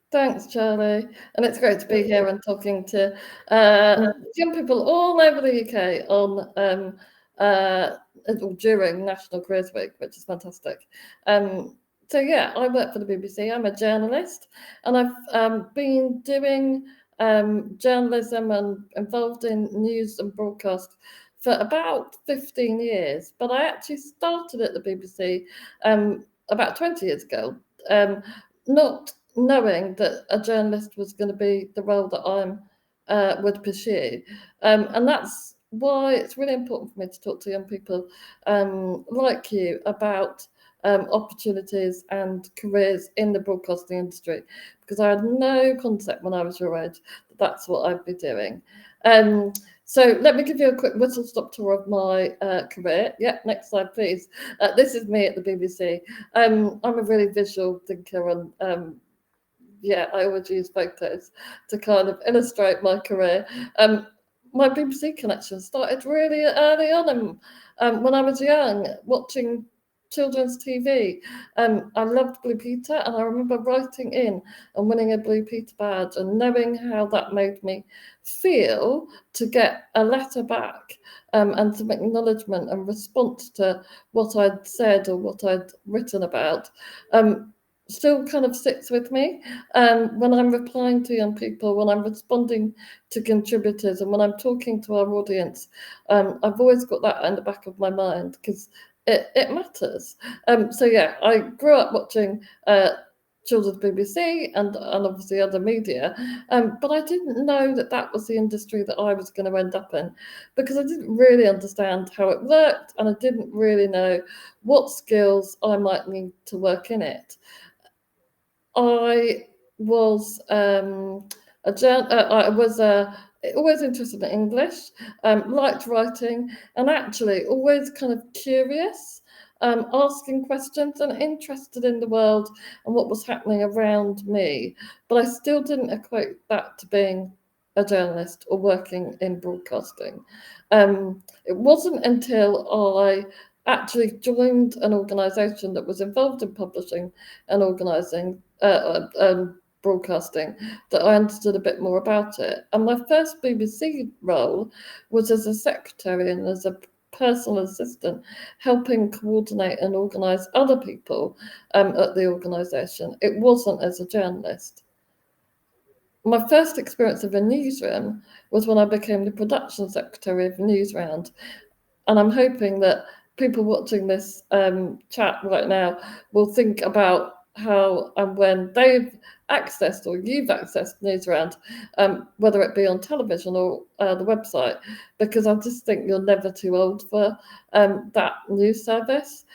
Thanks, Charlie. And it's great to be here and talking to young people all over the UK on during National Careers Week, which is fantastic. Um, so yeah, I work for the BBC. I'm a journalist, and I've been doing journalism and involved in news and broadcast for about 15 years. But I actually started at the BBC about 20 years ago. Not knowing that a journalist was going to be the role that I'm would pursue, and that's why it's really important for me to talk to young people like you about opportunities and careers in the broadcasting industry, because I had no concept when I was your age that that's what I'd be doing. Um, so let me give you a quick whistle-stop tour of my career. Yeah, next slide, please. This is me at the BBC. I'm a really visual thinker, and yeah, I always use photos to kind of illustrate my career. My BBC connection started really early on, and when I was young, watching children's TV. I loved Blue Peter, and I remember writing in and winning a Blue Peter badge, and knowing how that made me feel to get a letter back and some acknowledgement and response to what I'd said or what I'd written about. Still kind of sits with me when I'm replying to young people, when I'm responding to contributors, and when I'm talking to our audience. I've always got that in the back of my mind because it matters. So yeah, I grew up watching children's BBC and obviously other media, but I didn't know that that was the industry that I was going to end up in, because I didn't really understand how it worked, and I didn't really know what skills I might need to work in it. I was I was always interested in English, liked writing, and actually always kind of curious, asking questions and interested in the world and what was happening around me. But I still didn't equate that to being a journalist or working in broadcasting. It wasn't until I actually joined an organisation that was involved in publishing and organising broadcasting that I understood a bit more about it. And my first BBC role was as a secretary and as a personal assistant, helping coordinate and organise other people at the organisation. It wasn't as a journalist. My first experience of a newsroom was when I became the production secretary of Newsround. And I'm hoping that people watching this chat right now will think about how and when they've accessed or you've accessed Newsround, whether it be on television or the website, because I just think you're never too old for that news service.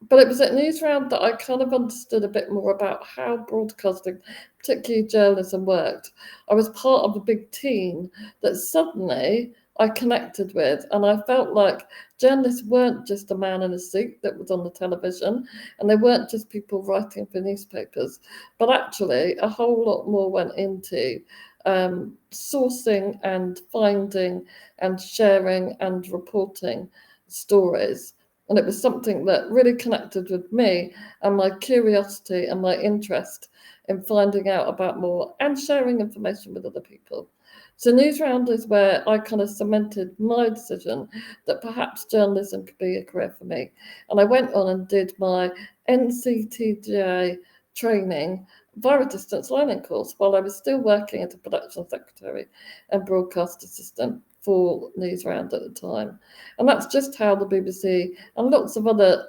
But it was at Newsround that I kind of understood a bit more about how broadcasting, particularly journalism, worked. I was part of a big team that suddenly I connected with, and I felt like journalists weren't just a man in a suit that was on the television, and they weren't just people writing for newspapers, but actually a whole lot more went into sourcing and finding and sharing and reporting stories. And it was something that really connected with me and my curiosity and my interest in finding out about more and sharing information with other people. So Newsround is where I kind of cemented my decision that perhaps journalism could be a career for me. And I went on and did my NCTJ training via a distance learning course while I was still working as a production secretary and broadcast assistant for Newsround at the time. And that's just how the BBC and lots of other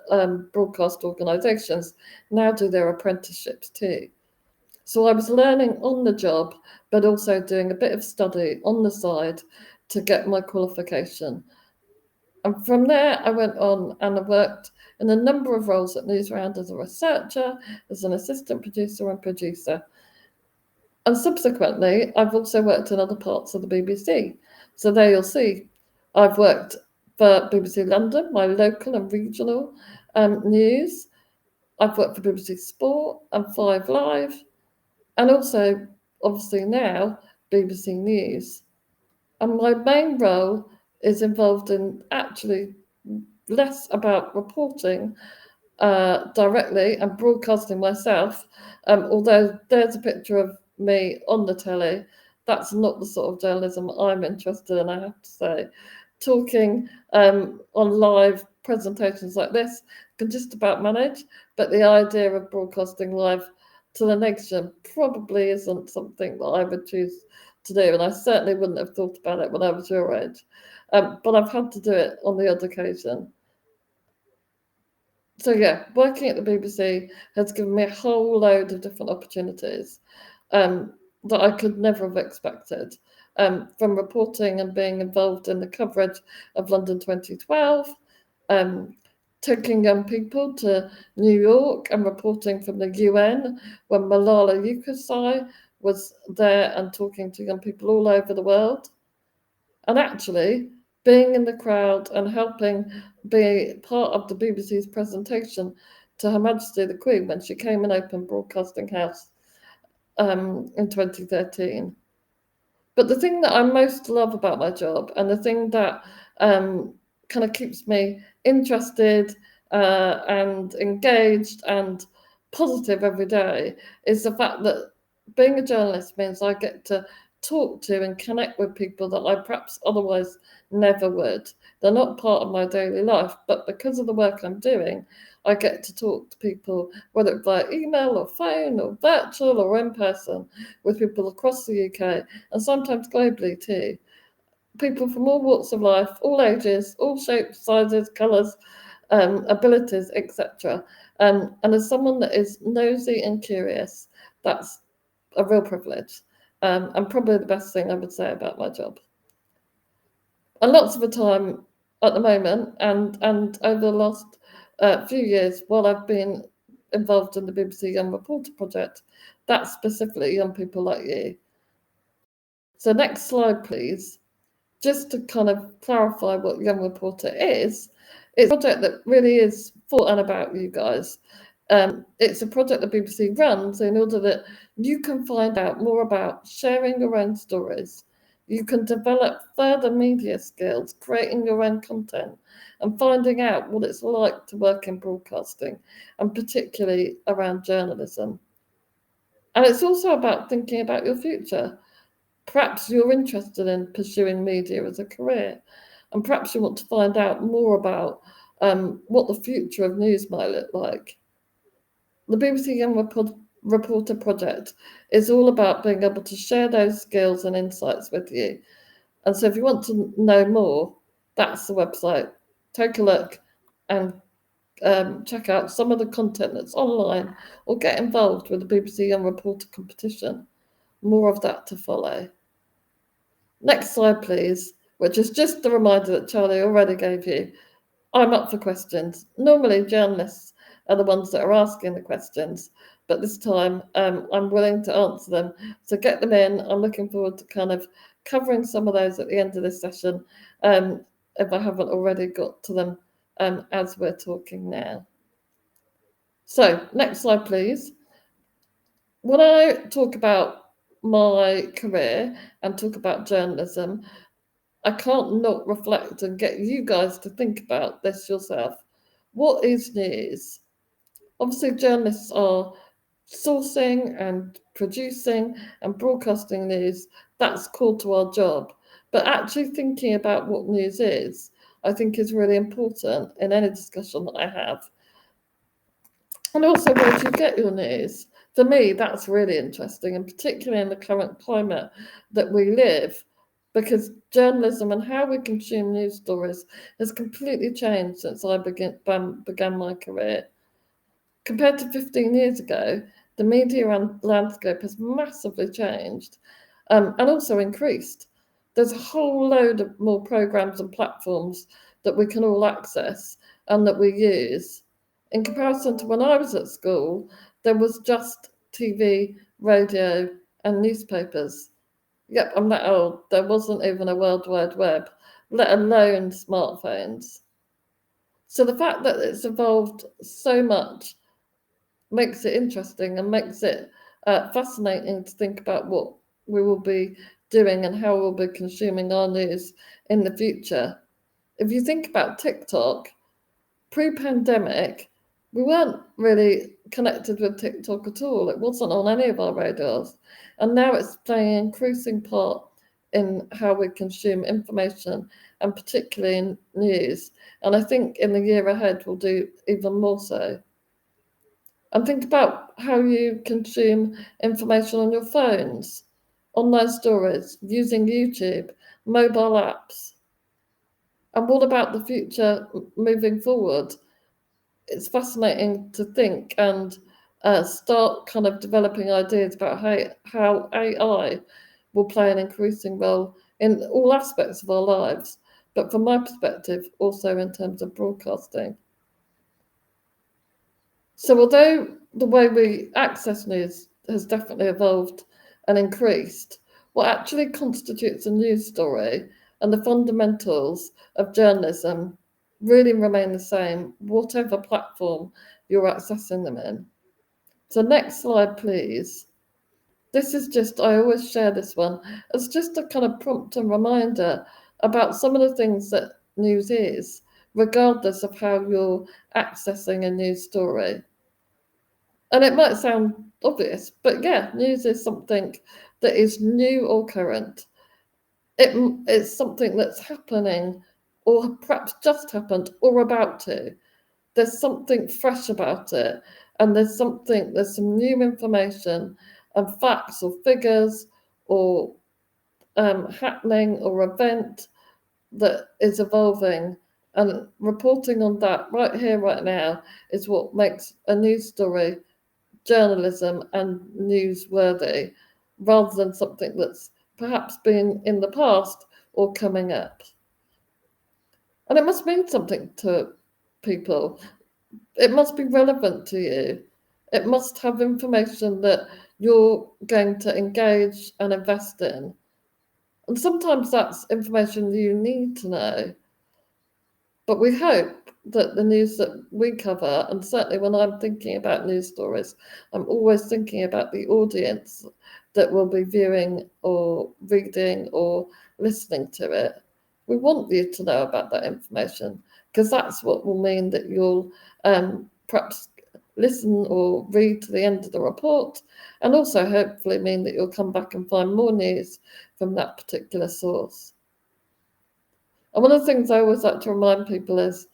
broadcast organisations now do their apprenticeships too. So I was learning on the job, but also doing a bit of study on the side to get my qualification. And from there, I went on and I worked in a number of roles at Newsround as a researcher, as an assistant producer and producer. And subsequently, I've also worked in other parts of the BBC. So there you'll see, I've worked for BBC London, my local and regional news. I've worked for BBC Sport and Five Live, and also, obviously now, BBC News. And my main role is involved in actually less about reporting directly and broadcasting myself. Although there's a picture of me on the telly, that's not the sort of journalism I'm interested in, I have to say. Talking on live presentations like this can just about manage, but the idea of broadcasting live to the nation probably isn't something that I would choose to do, and I certainly wouldn't have thought about it when I was your age. But I've had to do it on the odd occasion. So yeah, working at the BBC has given me a whole load of different opportunities that I could never have expected. From reporting and being involved in the coverage of London 2012, taking young people to New York and reporting from the UN when Malala Yousafzai was there and talking to young people all over the world. And actually, being in the crowd and helping be part of the BBC's presentation to Her Majesty the Queen when she came in Open Broadcasting House in 2013. But the thing that I most love about my job, and the thing that kind of keeps me interested and engaged and positive every day, is the fact that being a journalist means I get to talk to and connect with people that I perhaps otherwise never would. They're not part of my daily life, but because of the work I'm doing, I get to talk to people, whether it's via email or phone or virtual or in person, with people across the UK and sometimes globally too. People from all walks of life, all ages, all shapes, sizes, colours, abilities, etc. And as someone that is nosy and curious, that's a real privilege, and probably the best thing I would say about my job. And lots of the time at the moment, and over the last few years, while I've been involved in the BBC Young Reporter project, that's specifically young people like you. So next slide, please. Just to kind of clarify what Young Reporter is, it's a project that really is for and about you guys. It's a project the BBC runs in order that you can find out more about sharing your own stories. You can develop further media skills, creating your own content, and finding out what it's like to work in broadcasting, and particularly around journalism. And it's also about thinking about your future. Perhaps you're interested in pursuing media as a career, and perhaps you want to find out more about what the future of news might look like. The BBC Young Reporter project is all about being able to share those skills and insights with you. And so if you want to know more, that's the website. Take a look and check out some of the content that's online, or get involved with the BBC Young Reporter competition. More of that to follow. Next slide, please, which is just the reminder that Charlie already gave you. I'm up for questions. Normally, journalists are the ones that are asking the questions, but this time I'm willing to answer them. So get them in. I'm looking forward to kind of covering some of those at the end of this session, if I haven't already got to them as we're talking now. So next slide, please. When I talk about my career and talk about journalism, I can't not reflect and get you guys to think about this yourself. What is news? Obviously, journalists are sourcing and producing and broadcasting news. That's core to our job. But actually thinking about what news is, I think is really important in any discussion that I have. And also, where do you get your news? For me, that's really interesting, and particularly in the current climate that we live, because journalism and how we consume news stories has completely changed since I began my career. Compared to 15 years ago, the media landscape has massively changed, and also increased. There's a whole load of more programs and platforms that we can all access and that we use. In comparison to when I was at school, there was just TV, radio, and newspapers. Yep, I'm that old. There wasn't even a World Wide Web, let alone smartphones. So the fact that it's evolved so much makes it interesting and makes it fascinating to think about what we will be doing and how we'll be consuming our news in the future. If you think about TikTok, pre-pandemic, We weren't really connected with TikTok at all. It wasn't on any of our radars. And now it's playing an increasing part in how we consume information, and particularly in news. And I think in the year ahead, we'll do even more so. And think about how you consume information on your phones, online stories, using YouTube, mobile apps. And what about the future moving forward? It's fascinating to think and start kind of developing ideas about how AI will play an increasing role in all aspects of our lives, but from my perspective, also in terms of broadcasting. So, although the way we access news has definitely evolved and increased, what actually constitutes a news story and the fundamentals of journalism really remain the same, whatever platform you're accessing them in. So, next slide, please. This is just, I always share this one as just a kind of prompt and reminder about some of the things that news is, regardless of how you're accessing a news story. And it might sound obvious, but yeah, news is something that is new or current. It's something that's happening or perhaps just happened or about to. There's something fresh about it, and there's some new information and facts or figures or happening or event that is evolving. And reporting on that right here, right now, is what makes a news story journalism and newsworthy rather than something that's perhaps been in the past or coming up. And it must mean something to people. It must be relevant to you. It must have information that you're going to engage and invest in. And sometimes that's information you need to know. But we hope that the news that we cover, and certainly when I'm thinking about news stories, I'm always thinking about the audience that will be viewing or reading or listening to it. We want you to know about that information because that's what will mean that you'll perhaps listen or read to the end of the report, and also hopefully mean that you'll come back and find more news from that particular source. And one of the things I always like to remind people is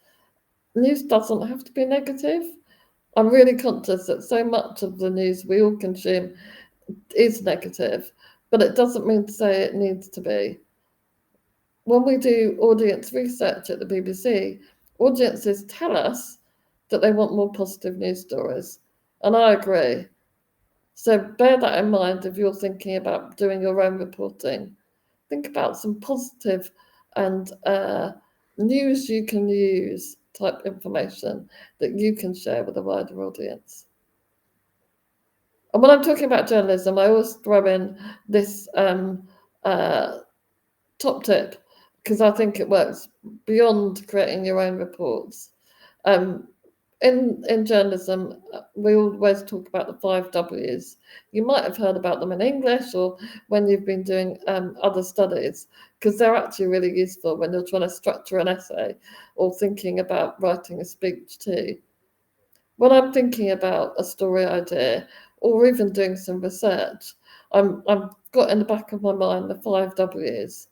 news doesn't have to be negative. I'm really conscious that so much of the news we all consume is negative, but it doesn't mean to say it needs to be. When we do audience research at the BBC, audiences tell us that they want more positive news stories. And I agree. So bear that in mind if you're thinking about doing your own reporting. Think about some positive and news you can use type information that you can share with a wider audience. And when I'm talking about journalism, I always throw in this top tip because I think it works beyond creating your own reports. Um, in journalism, we always talk about the 5 Ws. You might have heard about them in English or when you've been doing other studies, because they're actually really useful when you're trying to structure an essay or thinking about writing a speech too. When I'm thinking about a story idea or even doing some research, I've got in the back of my mind the 5 Ws.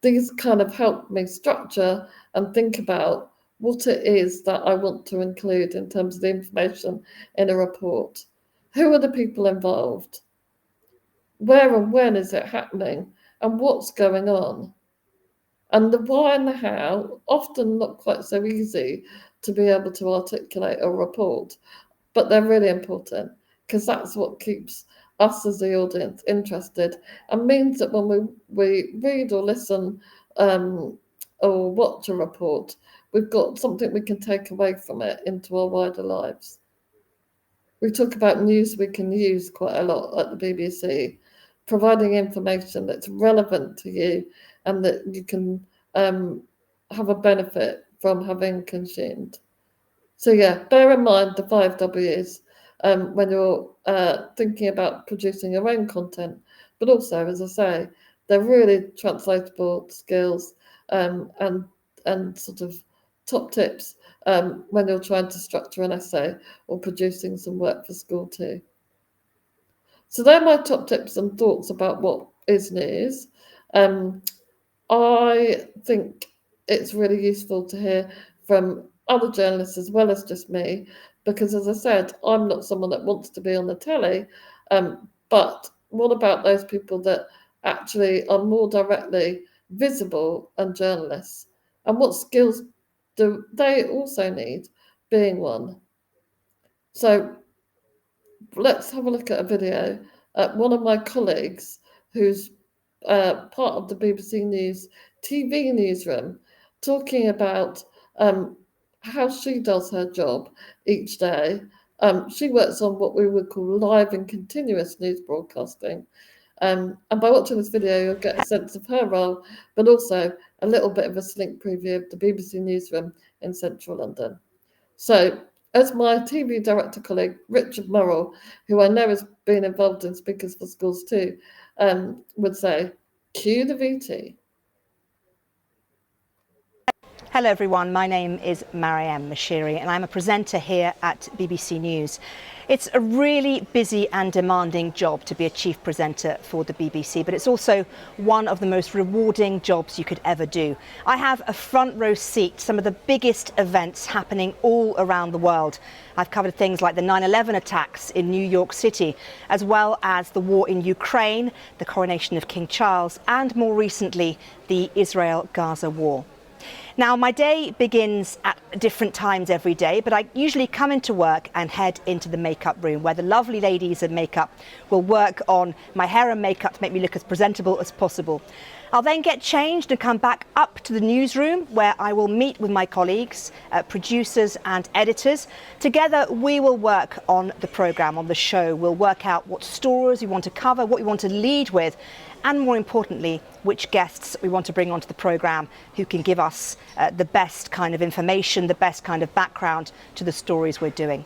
These kind of help me structure and think about what it is that I want to include in terms of the information in a report. Who are the people involved? Where and when is it happening? And what's going on? And the why and the how, often not quite so easy to be able to articulate or report, but they're really important because that's what keeps us as the audience interested and means that when we read or listen or watch a report, we've got something we can take away from it into our wider lives. We talk about news we can use quite a lot at the BBC, providing information that's relevant to you and that you can have a benefit from having consumed. So yeah, bear in mind the 5 Ws when you're thinking about producing your own content, but also, as I say, they're really translatable skills and sort of top tips when you're trying to structure an essay or producing some work for school too. So they're my top tips and thoughts about what is news. I think it's really useful to hear from other journalists as well as just me, because as I said, I'm not someone that wants to be on the telly. But what about those people that actually are more directly visible and journalists? And what skills do they also need, being one? So let's have a look at a video. One of my colleagues, who's part of the BBC News TV newsroom, talking about how she does her job each day. She works on what we would call live and continuous news broadcasting. And by watching this video, you'll get a sense of her role, but also a little bit of a sneak preview of the BBC newsroom in central London. So, as my TV director colleague, Richard Murrell, who I know has been involved in Speakers for Schools too, would say, cue the VT. Hello everyone, my name is Mariam Mashiri and I'm a presenter here at BBC News. It's a really busy and demanding job to be a chief presenter for the BBC, but it's also one of the most rewarding jobs you could ever do. I have a front row seat to some of the biggest events happening all around the world. I've covered things like the 9/11 attacks in New York City, as well as the war in Ukraine, the coronation of King Charles, and more recently, the Israel-Gaza war. Now, my day begins at different times every day, but I usually come into work and head into the makeup room where the lovely ladies in makeup will work on my hair and makeup to make me look as presentable as possible. I'll then get changed and come back up to the newsroom where I will meet with my colleagues, producers and editors. Together, we will work on the programme, on the show. We'll work out what stories we want to cover, what we want to lead with, and more importantly, which guests we want to bring onto the programme who can give us the best kind of information, the best kind of background to the stories we're doing.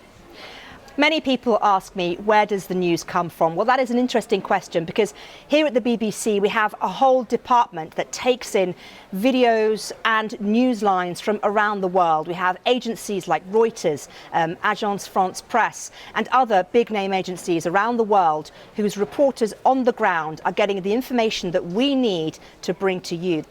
Many people ask me, where does the news come from? Well, that is an interesting question because here at the BBC we have a whole department that takes in videos and news lines from around the world. We have agencies like Reuters, Agence France Presse and other big name agencies around the world whose reporters on the ground are getting the information that we need to bring to you.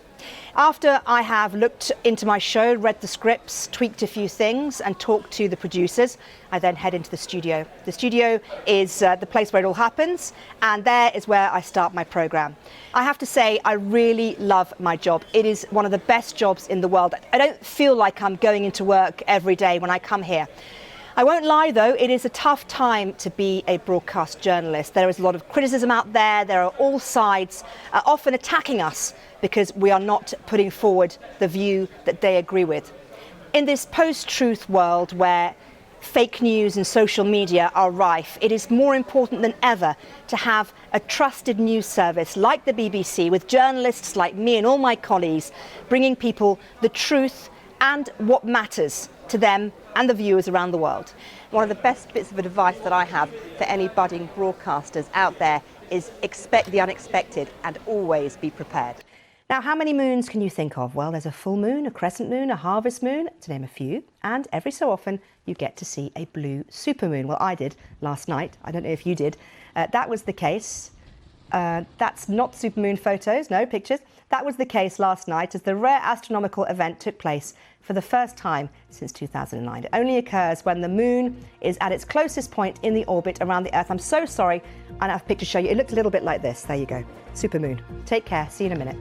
After I have looked into my show, read the scripts, tweaked a few things and talked to the producers, I then head into the studio. The studio is the place where it all happens, and there is where I start my programme. I have to say, I really love my job. It is one of the best jobs in the world. I don't feel like I'm going into work every day when I come here. I won't lie though, it is a tough time to be a broadcast journalist. There is a lot of criticism out there. There are all sides often attacking us because we are not putting forward the view that they agree with. In this post-truth world where fake news and social media are rife, it is more important than ever to have a trusted news service like the BBC with journalists like me and all my colleagues bringing people the truth and what matters to them and the viewers around the world. One of the best bits of advice that I have for any budding broadcasters out there is expect the unexpected and always be prepared. Now, how many moons can you think of? Well, there's a full moon, a crescent moon, a harvest moon, to name a few, and every so often you get to see a blue supermoon. Well, I did last night. I don't know if you did. That was the case. That's not supermoon photos, no pictures. That was the case last night as the rare astronomical event took place for the first time since 2009. It only occurs when the moon is at its closest point in the orbit around the Earth. I'm so sorry, I don't have a picture to show you. It looked a little bit like this. There you go. Supermoon. Take care. See you in a minute.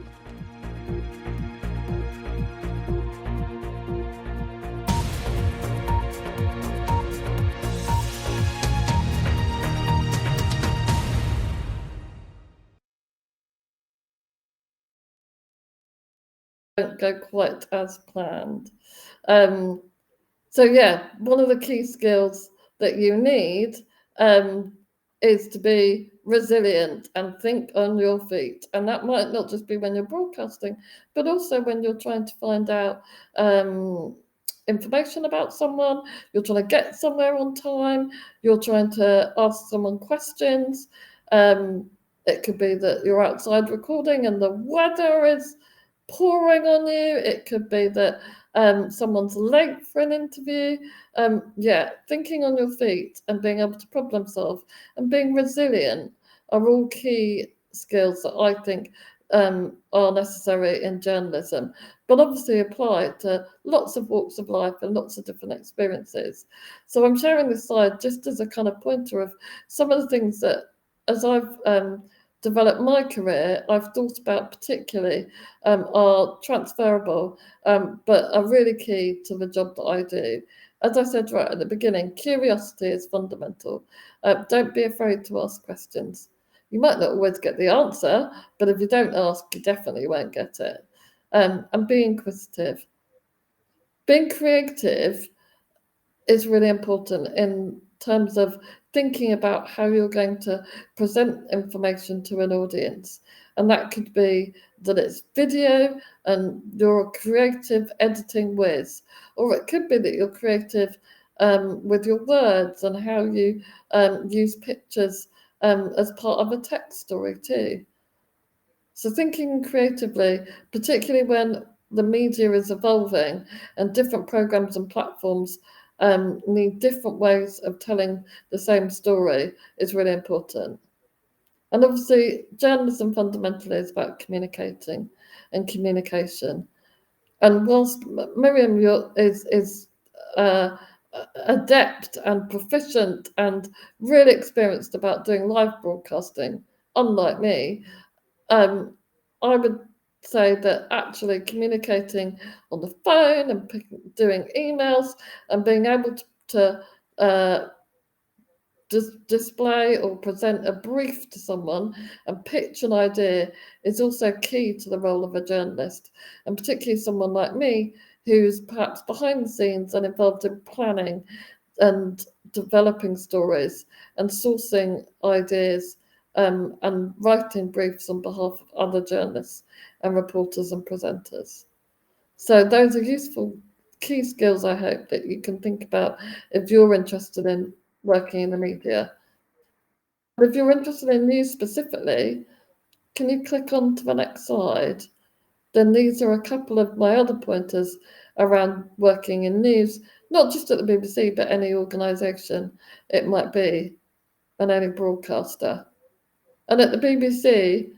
Don't go quite as planned. So yeah, one of the key skills that you need is to be resilient and think on your feet. And that might not just be when you're broadcasting, but also when you're trying to find out information about someone, you're trying to get somewhere on time, you're trying to ask someone questions. It could be that you're outside recording and the weather is pouring on you. It could be that someone's late for an interview. Thinking on your feet and being able to problem solve and being resilient are all key skills that I think are necessary in journalism, but obviously apply to lots of walks of life and lots of different experiences. So I'm sharing this slide just as a kind of pointer of some of the things that, as I've developed my career, I've thought about particularly are transferable, but are really key to the job that I do. As I said right at the beginning, curiosity is fundamental. Don't be afraid to ask questions. You might not always get the answer, but if you don't ask, you definitely won't get it. And be inquisitive. Being creative is really important in terms of thinking about how you're going to present information to an audience. And that could be that it's video and you're a creative editing whiz, or it could be that you're creative with your words and how you use pictures as part of a text story too. So thinking creatively, particularly when the media is evolving and different programs and platforms need different ways of telling the same story, is really important. And obviously, journalism fundamentally is about communicating and communication. And whilst Miriam is adept and proficient and really experienced about doing live broadcasting, unlike me, I would say that actually communicating on the phone and doing emails and being able to display or present a brief to someone and pitch an idea is also key to the role of a journalist, and particularly someone like me who's perhaps behind the scenes and involved in planning and developing stories and sourcing ideas and writing briefs on behalf of other journalists and reporters and presenters. So those are useful key skills, I hope, that you can think about if you're interested in working in the media. But if you're interested in news specifically, can you click on to the next slide? Then these are a couple of my other pointers around working in news, not just at the BBC, but any organisation it might be, and any broadcaster. And at the BBC,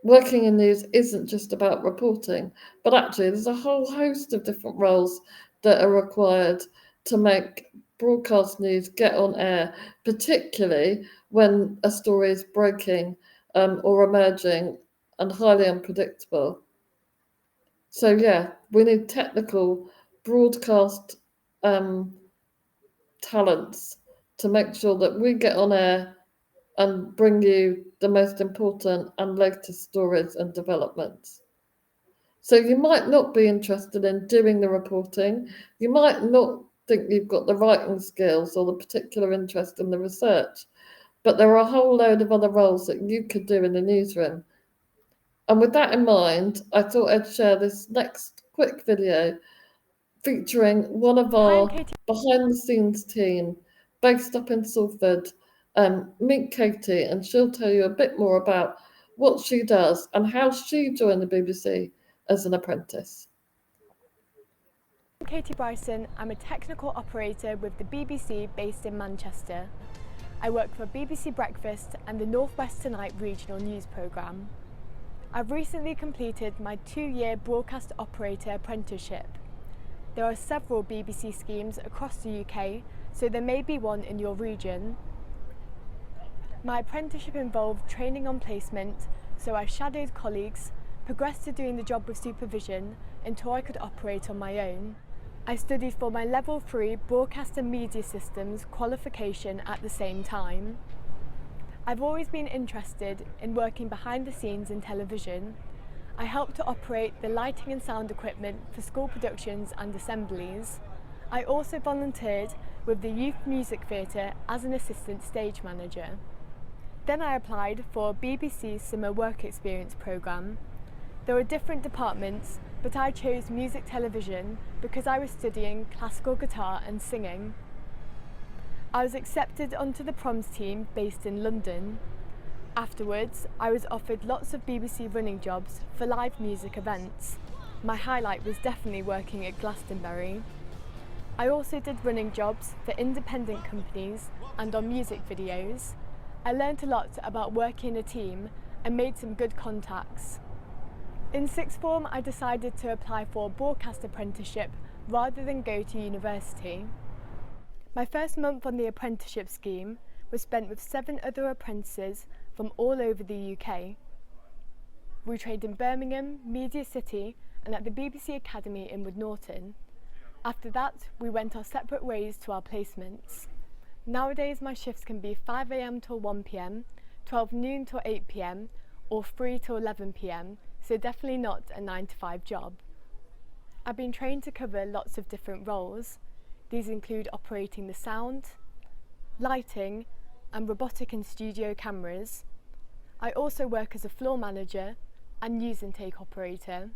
working in news isn't just about reporting, but actually there's a whole host of different roles that are required to make broadcast news get on air, particularly when a story is breaking or emerging and highly unpredictable. So we need technical broadcast talents to make sure that we get on air and bring you the most important and latest stories and developments. So you might not be interested in doing the reporting. You might not think you've got the writing skills or the particular interest in the research, but there are a whole load of other roles that you could do in the newsroom. And with that in mind, I thought I'd share this next quick video featuring one of our behind-the-scenes team based up in Salford. Meet Katie, and she'll tell you a bit more about what she does and how she joined the BBC as an apprentice. I'm Katie Bryson. I'm a technical operator with the BBC based in Manchester. I work for BBC Breakfast and the North West Tonight regional news programme. I've recently completed my 2-year broadcast operator apprenticeship. There are several BBC schemes across the UK, so there may be one in your region. My apprenticeship involved training on placement, so I shadowed colleagues, progressed to doing the job with supervision until I could operate on my own. I studied for my Level 3 Broadcast and Media Systems qualification at the same time. I've always been interested in working behind the scenes in television. I helped to operate the lighting and sound equipment for school productions and assemblies. I also volunteered with the Youth Music Theatre as an assistant stage manager. Then I applied for BBC's Summer Work Experience programme. There were different departments, but I chose music television because I was studying classical guitar and singing. I was accepted onto the proms team based in London. Afterwards, I was offered lots of BBC running jobs for live music events. My highlight was definitely working at Glastonbury. I also did running jobs for independent companies and on music videos. I learnt a lot about working in a team and made some good contacts. In sixth form, I decided to apply for a broadcast apprenticeship rather than go to university. My first month on the apprenticeship scheme was spent with 7 other apprentices from all over the UK. We trained in Birmingham, Media City and at the BBC Academy in Wood Norton. After that, we went our separate ways to our placements. Nowadays my shifts can be 5 AM till 1 PM, 12 noon till 8 PM or 3 till 11 PM, so definitely not a 9 to 5 job. I've been trained to cover lots of different roles. These include operating the sound, lighting and robotic and studio cameras. I also work as a floor manager and news intake operator.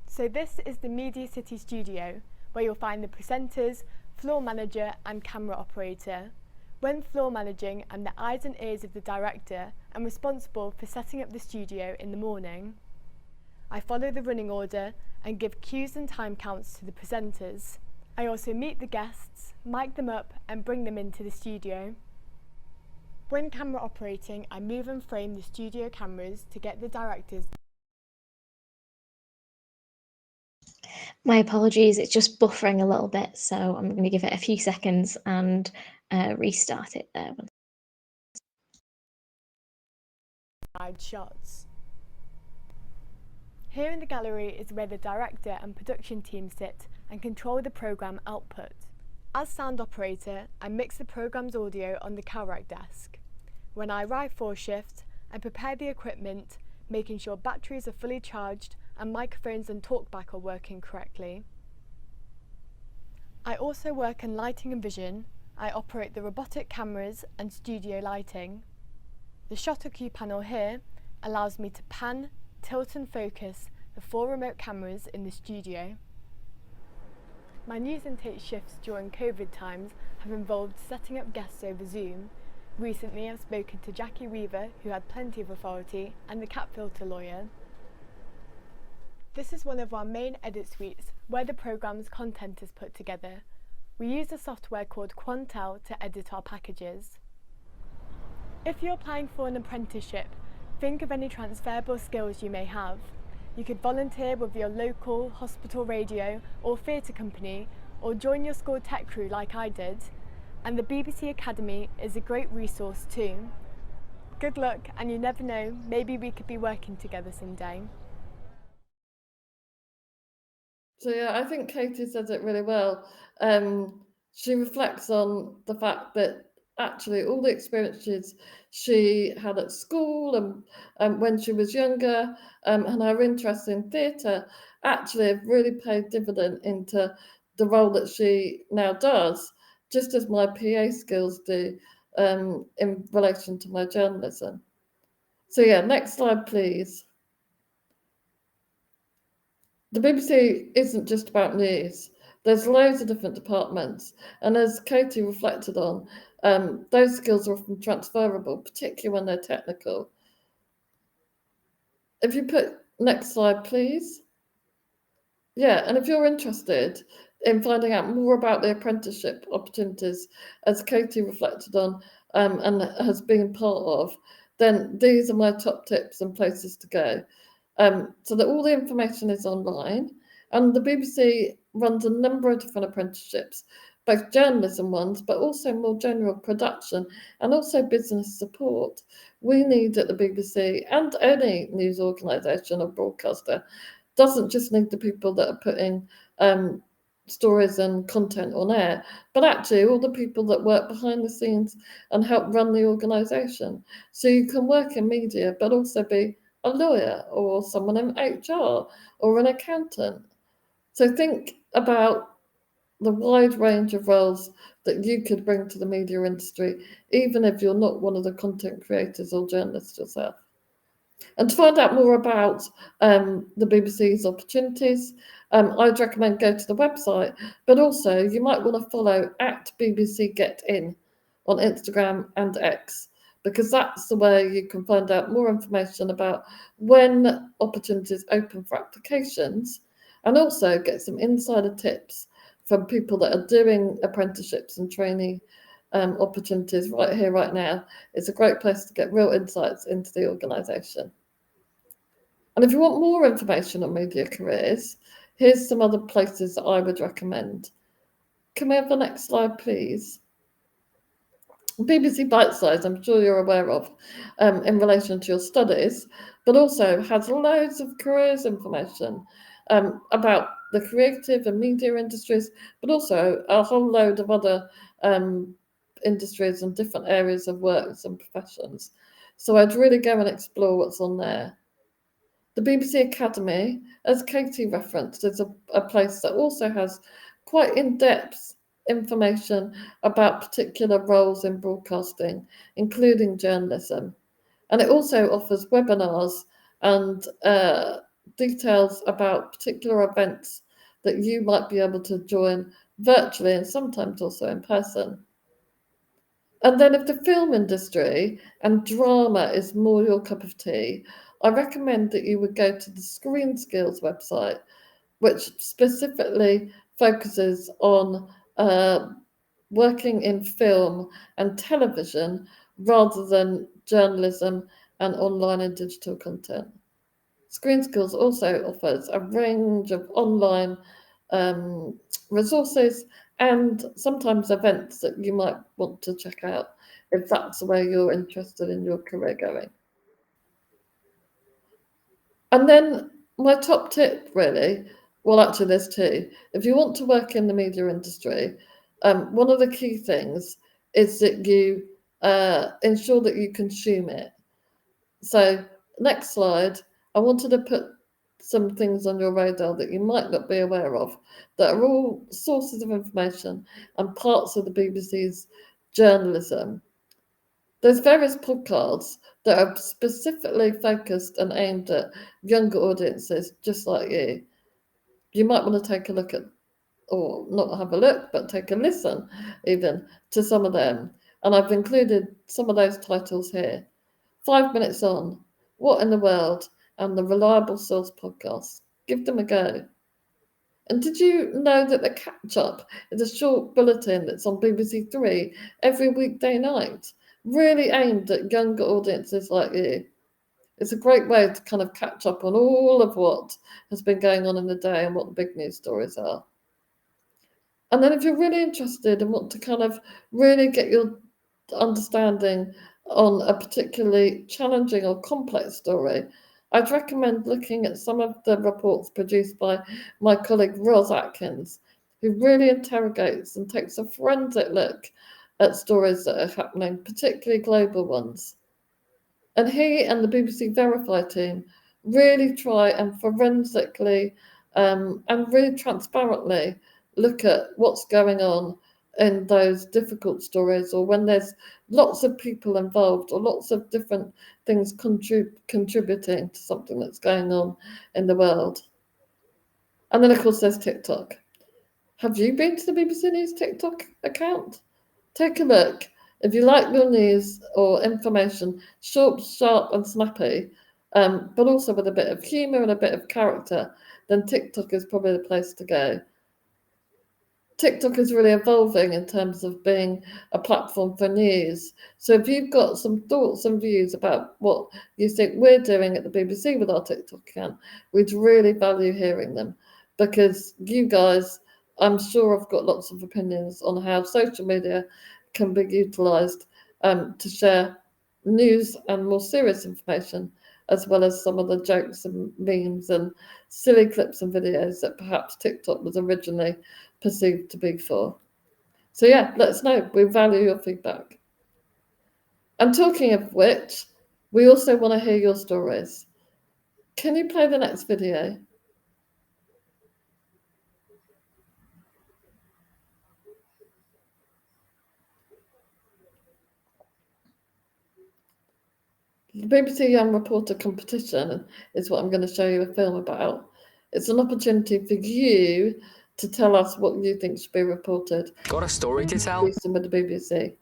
So this is the Media City studio, where you'll find the presenters, floor manager and camera operator. When floor managing, I'm the eyes and ears of the director and responsible for setting up the studio in the morning. I follow the running order and give cues and time counts to the presenters. I also meet the guests, mic them up and bring them into the studio. When camera operating, I move and frame the studio cameras to get the directors. My apologies, it's just buffering a little bit, so I'm going to give it a few seconds and restart it there. Shots. Here in the gallery is where the director and production team sit and control the programme output. As sound operator, I mix the programme's audio on the CalRack desk. When I arrive for a shift, I prepare the equipment, making sure batteries are fully charged and microphones and talkback are working correctly. I also work in lighting and vision. I operate the robotic cameras and studio lighting. The shutter cue panel here allows me to pan, tilt and focus the 4 remote cameras in the studio. My news intake shifts during COVID times have involved setting up guests over Zoom. Recently I've spoken to Jackie Weaver, who had plenty of authority, and the cat filter lawyer. This is one of our main edit suites where the programme's content is put together. We use a software called Quantel to edit our packages. If you're applying for an apprenticeship, think of any transferable skills you may have. You could volunteer with your local hospital radio or theatre company, or join your school tech crew like I did. And the BBC Academy is a great resource too. Good luck, and you never know, maybe we could be working together someday. So yeah, I think Katie says it really well. She reflects on the fact that actually all the experiences she had at school and when she was younger and her interest in theatre actually have really paid dividend into the role that she now does, just as my PA skills do in relation to my journalism. So yeah, next slide, please. The BBC isn't just about news. There's loads of different departments. And as Katie reflected on, those skills are often transferable, particularly when they're technical. If you put next slide, please. Yeah, and if you're interested in finding out more about the apprenticeship opportunities, as Katie reflected on and has been part of, then these are my top tips and places to go. So that all the information is online, and the BBC runs a number of different apprenticeships, both journalism ones, but also more general production and also business support. We need at the BBC, and any news organisation or broadcaster, doesn't just need the people that are putting stories and content on air, but actually all the people that work behind the scenes and help run the organisation. So you can work in media, but also be a lawyer or someone in HR or an accountant. So think about the wide range of roles that you could bring to the media industry, even if you're not one of the content creators or journalists yourself. And to find out more about the BBC's opportunities, I'd recommend go to the website, but also you might want to follow at BBC Get In on Instagram and X, because that's the way you can find out more information about when opportunities open for applications, and also get some insider tips from people that are doing apprenticeships and training opportunities right here, right now. It's a great place to get real insights into the organisation. And if you want more information on media careers, here's some other places that I would recommend. Can we have the next slide, please? BBC Bite Size, I'm sure you're aware of, in relation to your studies, but also has loads of careers information about the creative and media industries, but also a whole load of other industries and different areas of works and professions. So I'd really go and explore what's on there. The BBC Academy, as Katie referenced, is a place that also has quite in-depth information about particular roles in broadcasting, including journalism. And it also offers webinars and details about particular events that you might be able to join virtually and sometimes also in person. And then if the film industry and drama is more your cup of tea, I recommend that you would go to the Screen Skills website, which specifically focuses on working in film and television rather than journalism and online and digital content. Screen Skills also offers a range of online resources and sometimes events that you might want to check out if that's where you're interested in your career going. And then my top tip, really, well, actually, there's two. If you want to work in the media industry, one of the key things is that you ensure that you consume it. So, next slide, I wanted to put some things on your radar that you might not be aware of that are all sources of information and parts of the BBC's journalism. There's various podcasts that are specifically focused and aimed at younger audiences, just like you. You might want to take a look at, or not have a look, but take a listen even to some of them. And I've included some of those titles here. 5 Minutes On, What in the World, and the Reliable Source podcast. Give them a go. And did you know that the Catch Up is a short bulletin that's on BBC Three every weekday night, really aimed at younger audiences like you? It's a great way to kind of catch up on all of what has been going on in the day and what the big news stories are. And then if you're really interested and want to kind of really get your understanding on a particularly challenging or complex story, I'd recommend looking at some of the reports produced by my colleague Ros Atkins, who really interrogates and takes a forensic look at stories that are happening, particularly global ones. And he and the BBC Verify team really try and forensically and really transparently look at what's going on in those difficult stories, or when there's lots of people involved or lots of different things contributing to something that's going on in the world. And then, of course, there's TikTok. Have you been to the BBC News TikTok account? Take a look. If you like your news or information short, sharp, and snappy, but also with a bit of humour and a bit of character, then TikTok is probably the place to go. TikTok is really evolving in terms of being a platform for news. So if you've got some thoughts and views about what you think we're doing at the BBC with our TikTok account, we'd really value hearing them, because you guys, I'm sure, have got lots of opinions on how social media can be utilised to share news and more serious information, as well as some of the jokes and memes and silly clips and videos that perhaps TikTok was originally perceived to be for. So yeah, let us know. We value your feedback. And talking of which, we also want to hear your stories. Can you play the next video? The BBC Young Reporter competition is what I'm going to show you a film about. It's an opportunity for you to tell us what you think should be reported. Got a story to tell? With the BBC.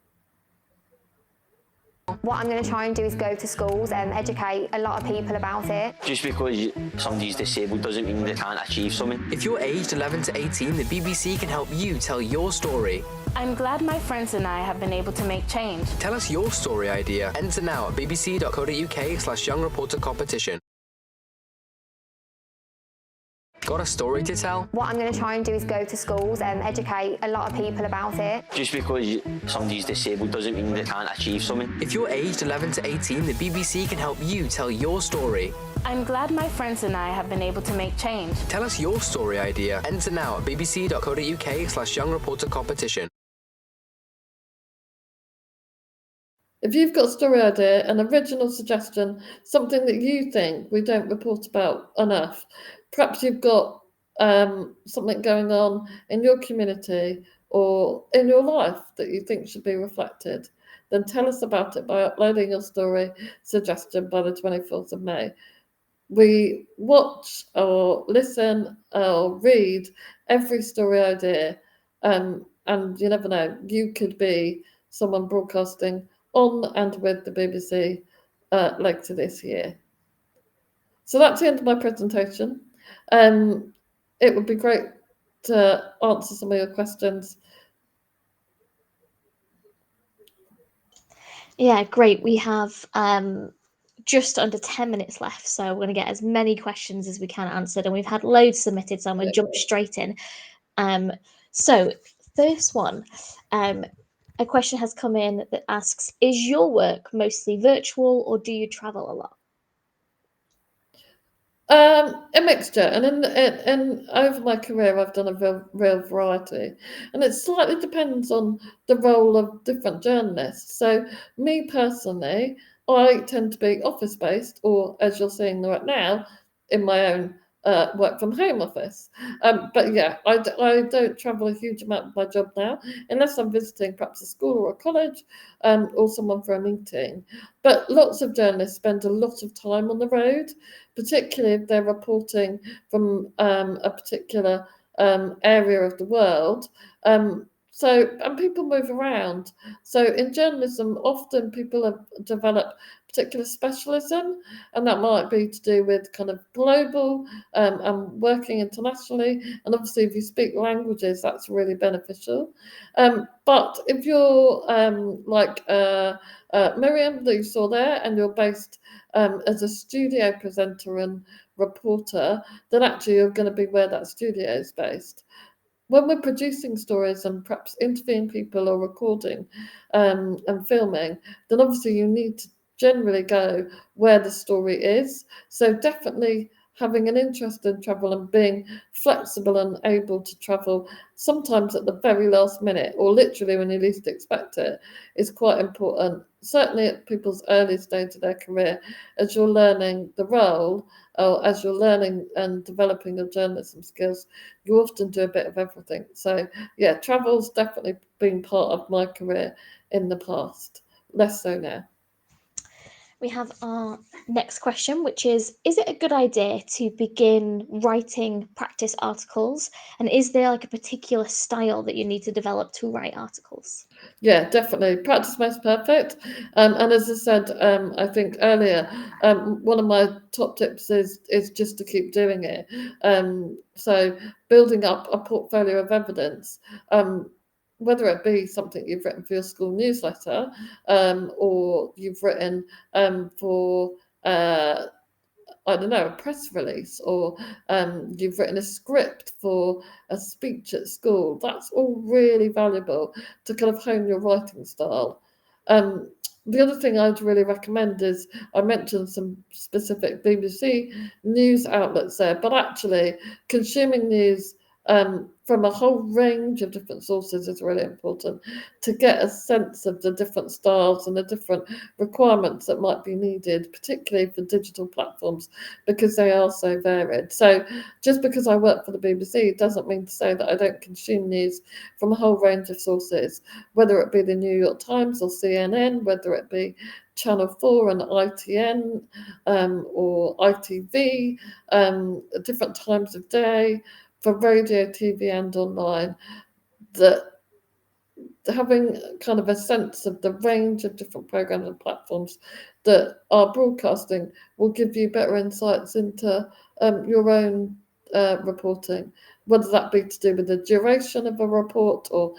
What I'm going to try and do is go to schools and educate a lot of people about it. Just because somebody's disabled doesn't mean they can't achieve something. If you're aged 11 to 18, the BBC can help you tell your story. I'm glad my friends and I have been able to make change. Tell us your story idea. Enter now at bbc.co.uk/young reporter competition. Got a story to tell? What I'm going to try and do is go to schools and educate a lot of people about it. Just because somebody's disabled doesn't mean they can't achieve something. If you're aged 11 to 18, the BBC can help you tell your story. I'm glad my friends and I have been able to make change. Tell us your story idea. Enter now at bbc.co.uk/young reporter competition. If you've got a story idea, an original suggestion, something that you think we don't report about enough, perhaps you've got something going on in your community or in your life that you think should be reflected, then tell us about it by uploading your story suggestion by the 24th of May. We watch or listen or read every story idea, and you never know, you could be someone broadcasting on and with the BBC later this year. So that's the end of my presentation. It would be great to answer some of your questions. Yeah, great. We have just under 10 minutes left, so we're going to get as many questions as we can answered, and we've had loads submitted, so I'm going to jump straight in. So first one, a question has come in that asks, is your work mostly virtual or do you travel a lot? A mixture, and over my career I've done a real variety, and it slightly depends on the role of different journalists. So me personally, I tend to be office based, or as you're seeing right now, in my own work from home office. But yeah, I don't travel a huge amount with my job now, unless I'm visiting perhaps a school or a college, or someone for a meeting. But lots of journalists spend a lot of time on the road, particularly if they're reporting from a particular area of the world. And people move around. So in journalism, often people have developed particular specialism, and that might be to do with kind of global and working internationally. And obviously, if you speak languages, that's really beneficial. But if you're like Miriam that you saw there, and you're based as a studio presenter and reporter, then actually you're going to be where that studio is based. When we're producing stories and perhaps interviewing people or recording and filming, then obviously you need to generally go where the story is. So definitely having an interest in travel and being flexible and able to travel sometimes at the very last minute or literally when you least expect it is quite important, certainly at people's early stage of their career, as you're learning the role or as you're learning and developing your journalism skills. You often do a bit of everything. So yeah, travel's definitely been part of my career in the past, less so now. We have our next question, which is it a good idea to begin writing practice articles? And is there like a particular style that you need to develop to write articles? Yeah, definitely. Practice makes perfect. And as I said, I think earlier, one of my top tips is just to keep doing it. So building up a portfolio of evidence, whether it be something you've written for your school newsletter, or you've written for I don't know, a press release, or you've written a script for a speech at school. That's all really valuable to kind of hone your writing style. The other thing I'd really recommend is, I mentioned some specific BBC news outlets there, but actually consuming news from a whole range of different sources is really important to get a sense of the different styles and the different requirements that might be needed, particularly for digital platforms, because they are so varied. So just because I work for the BBC doesn't mean to say that I don't consume news from a whole range of sources, whether it be the New York Times or CNN, whether it be Channel 4 and ITN or ITV, different times of day, for radio, TV and online, that having kind of a sense of the range of different programs and platforms that are broadcasting will give you better insights into your own reporting, whether that be to do with the duration of a report or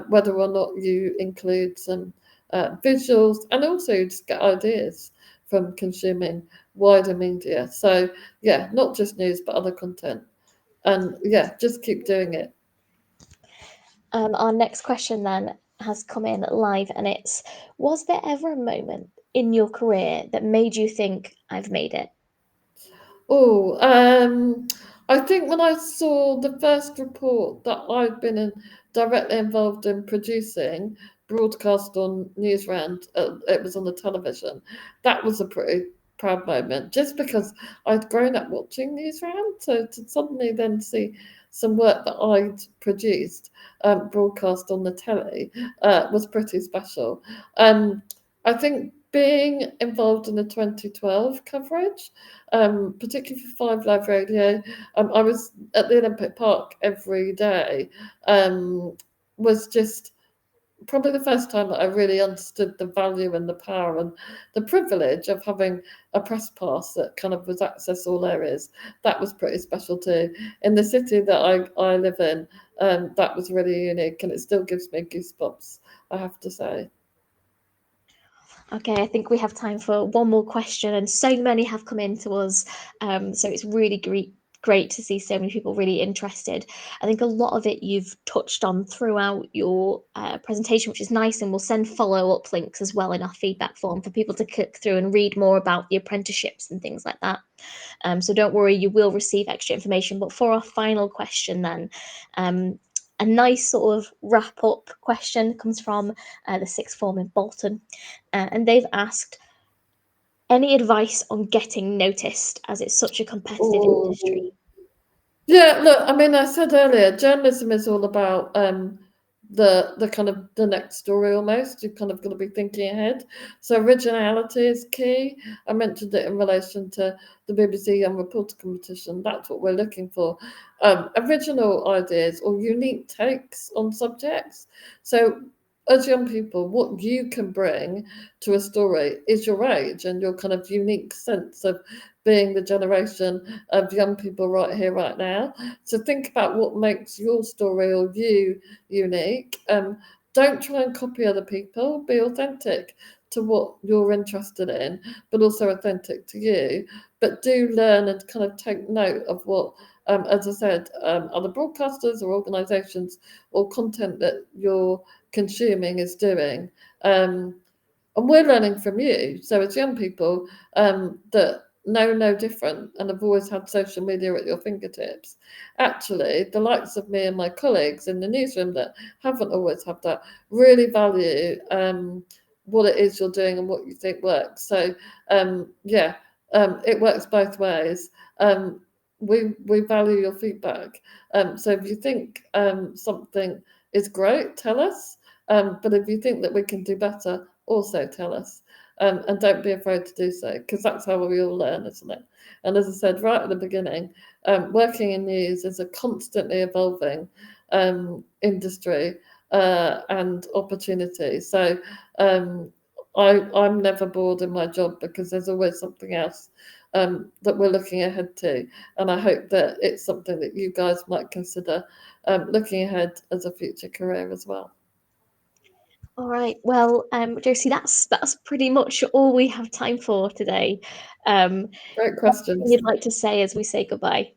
whether or not you include some visuals, and also just get ideas from consuming wider media. So yeah, not just news but other content, and yeah, just keep doing it. Our next question then has come in live, and it's: was there ever a moment in your career that made you think, I've made it? Oh, I think when I saw the first report that I'd been directly involved in producing, broadcast on Newsround, it was on the television. That was a pretty proud moment, just because I'd grown up watching Newsround. So to suddenly then see some work that I'd produced broadcast on the telly was pretty special. I think being involved in the 2012 coverage, particularly for 5 Live Radio, I was at the Olympic Park every day, was just probably the first time that I really understood the value and the power and the privilege of having a press pass that kind of was access all areas. That was pretty special too. In the city that I live in, that was really unique, and it still gives me goosebumps, I have to say. Okay, I think we have time for one more question, and so many have come in to us. So it's really great to see so many people really interested. I think a lot of it you've touched on throughout your presentation, which is nice, and we'll send follow-up links as well in our feedback form for people to click through and read more about the apprenticeships and things like that. So don't worry, you will receive extra information. But for our final question then, a nice sort of wrap-up question comes from the sixth form in Bolton, and they've asked, any advice on getting noticed, as it's such a competitive industry? Yeah, look, I mean, I said earlier, journalism is all about the kind of the next story almost. You've kind of got to be thinking ahead. So originality is key. I mentioned it in relation to the BBC Young Reporter competition. That's what we're looking for. Original ideas or unique takes on subjects. So as young people, what you can bring to a story is your age and your kind of unique sense of being the generation of young people right here, right now. So think about what makes your story or you unique. Don't try and copy other people. Be authentic to what you're interested in, but also authentic to you. But do learn and kind of take note of what, as I said, other broadcasters or organisations or content that you're consuming is doing. And we're learning from you. So as young people that know no different and have always had social media at your fingertips, actually the likes of me and my colleagues in the newsroom that haven't always had that really value what it is you're doing and what you think works. So it works both ways. We value your feedback. So if you think something is great, tell us. But if you think that we can do better, also tell us. And don't be afraid to do so, because that's how we all learn, isn't it? And as I said right at the beginning, working in news is a constantly evolving industry and opportunity. So I'm never bored in my job, because there's always something else that we're looking ahead to. And I hope that it's something that you guys might consider looking ahead as a future career as well. All right. Well, Josie, that's pretty much all we have time for today. Great questions. You'd like to say as we say goodbye?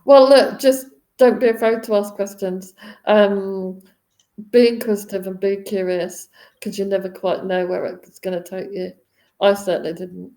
Well, look, just don't be afraid to ask questions. Be inquisitive and be curious, because you never quite know where it's going to take you. I certainly didn't.